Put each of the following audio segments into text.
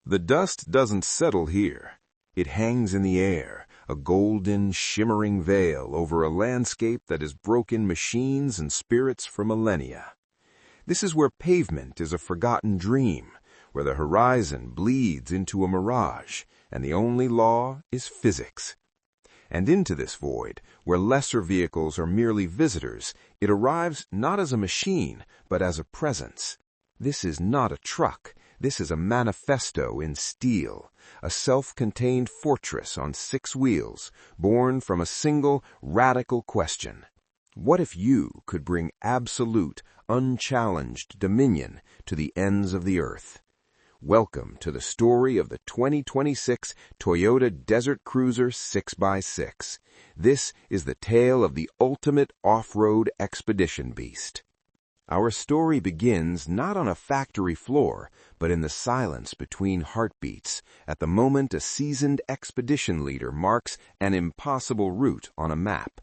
The dust doesn't settle here. It hangs in the air, a golden, shimmering veil over a landscape that has broken machines and spirits for millennia. This is where pavement is a forgotten dream, where the horizon bleeds into a mirage, and the only law is physics. And into this void, where lesser vehicles are merely visitors, it arrives not as a machine, but as a presence. This is not a truck. This is a manifesto in steel, a self-contained fortress on 6 wheels, born from a single, radical question. What if you could bring absolute, unchallenged dominion to the ends of the earth? Welcome to the story of the 2026 Toyota Desert Cruiser 6x6. This is the tale of the ultimate off-road expedition beast. Our story begins not on a factory floor, but in the silence between heartbeats, at the moment a seasoned expedition leader marks an impossible route on a map.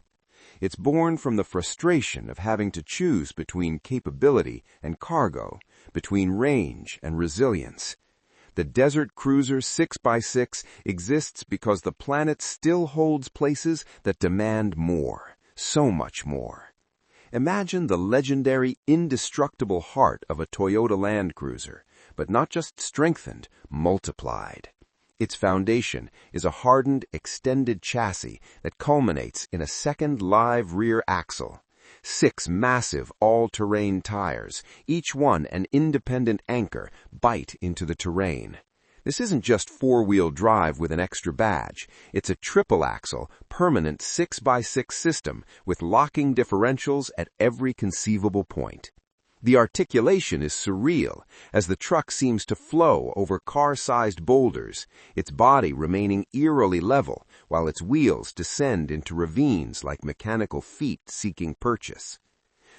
It's born from the frustration of having to choose between capability and cargo, between range and resilience. The Desert Cruiser 6x6 exists because the planet still holds places that demand more, so much more. Imagine the legendary, indestructible heart of a Toyota Land Cruiser, but not just strengthened, multiplied. Its foundation is a hardened, extended chassis that culminates in a second live rear axle. 6 massive all-terrain tires, each one an independent anchor, bite into the terrain. This isn't just 4-wheel drive with an extra badge. It's a triple-axle, permanent 6x6 system with locking differentials at every conceivable point. The articulation is surreal, as the truck seems to flow over car-sized boulders, its body remaining eerily level, while its wheels descend into ravines like mechanical feet seeking purchase.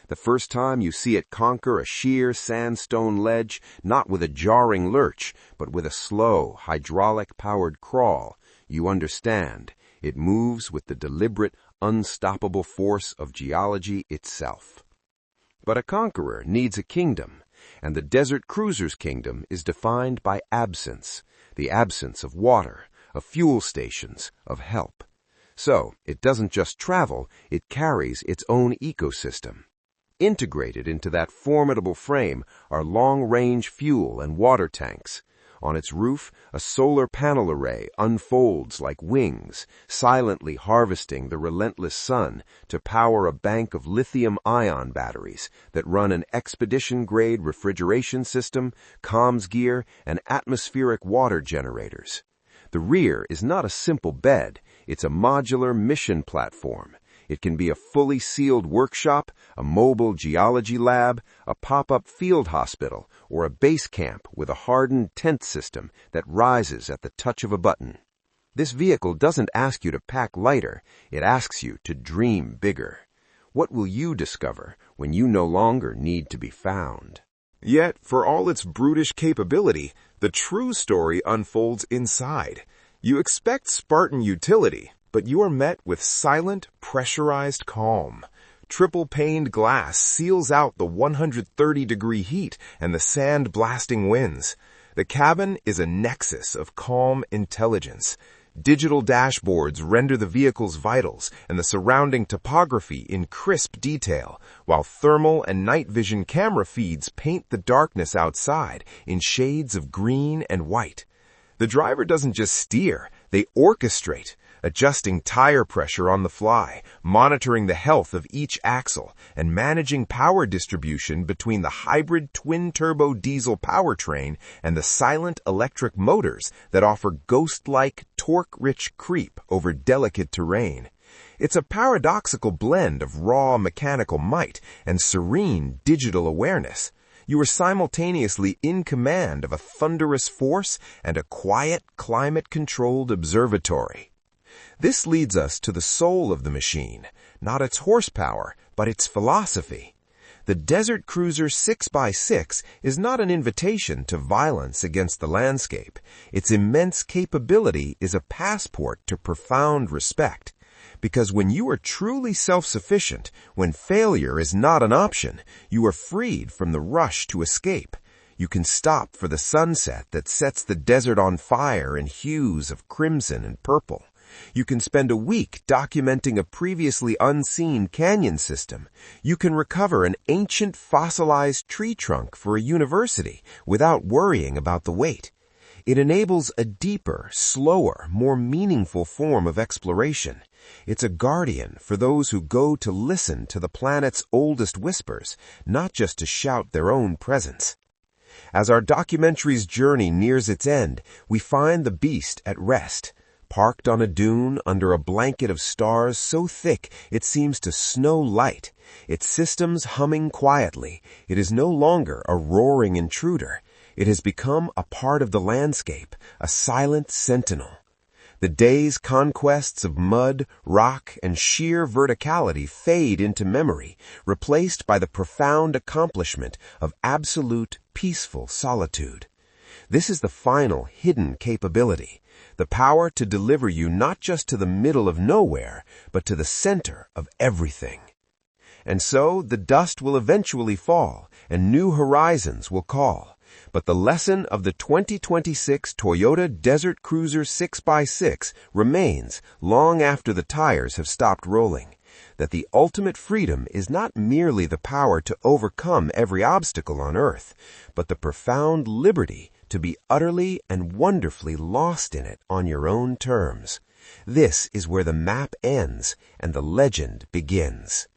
The first time you see it conquer a sheer sandstone ledge, not with a jarring lurch, but with a slow, hydraulic-powered crawl, you understand. It moves with the deliberate, unstoppable force of geology itself. But a conqueror needs a kingdom, and the Desert Cruiser's kingdom is defined by absence, the absence of water, of fuel stations, of help. So, it doesn't just travel, it carries its own ecosystem. Integrated into that formidable frame are long-range fuel and water tanks. On its roof, a solar panel array unfolds like wings, silently harvesting the relentless sun to power a bank of lithium-ion batteries that run an expedition-grade refrigeration system, comms gear, and atmospheric water generators. The rear is not a simple bed, it's a modular mission platform. It can be a fully sealed workshop, a mobile geology lab, a pop-up field hospital, or a base camp with a hardened tent system that rises at the touch of a button. This vehicle doesn't ask you to pack lighter, it asks you to dream bigger. What will you discover when you no longer need to be found? Yet, for all its brutish capability, the true story unfolds inside. You expect Spartan utility, but you are met with silent, pressurized calm. Triple-paned glass seals out the 130-degree heat and the sand-blasting winds. The cabin is a nexus of calm intelligence. Digital dashboards render the vehicle's vitals and the surrounding topography in crisp detail, while thermal and night vision camera feeds paint the darkness outside in shades of green and white. The driver doesn't just steer, they orchestrate, adjusting tire pressure on the fly, monitoring the health of each axle, and managing power distribution between the hybrid twin-turbo diesel powertrain and the silent electric motors that offer ghost-like, torque-rich creep over delicate terrain. It's a paradoxical blend of raw mechanical might and serene digital awareness. You are simultaneously in command of a thunderous force and a quiet, climate-controlled observatory. This leads us to the soul of the machine, not its horsepower, but its philosophy. The Desert Cruiser 6x6 is not an invitation to violence against the landscape. Its immense capability is a passport to profound respect. Because when you are truly self-sufficient, when failure is not an option, you are freed from the rush to escape. You can stop for the sunset that sets the desert on fire in hues of crimson and purple. You can spend a week documenting a previously unseen canyon system. You can recover an ancient fossilized tree trunk for a university without worrying about the weight. It enables a deeper, slower, more meaningful form of exploration. It's a guardian for those who go to listen to the planet's oldest whispers, not just to shout their own presence. As our documentary's journey nears its end, we find the beast at rest, parked on a dune under a blanket of stars so thick it seems to snow light, its systems humming quietly. It is no longer a roaring intruder. It has become a part of the landscape, a silent sentinel. The day's conquests of mud, rock, and sheer verticality fade into memory, replaced by the profound accomplishment of absolute, peaceful solitude. This is the final hidden capability, the power to deliver you not just to the middle of nowhere, but to the center of everything. And so the dust will eventually fall, and new horizons will call. But the lesson of the 2026 Toyota Desert Cruiser 6x6 remains long after the tires have stopped rolling, that the ultimate freedom is not merely the power to overcome every obstacle on Earth, but the profound liberty to be utterly and wonderfully lost in it on your own terms. This is where the map ends and the legend begins.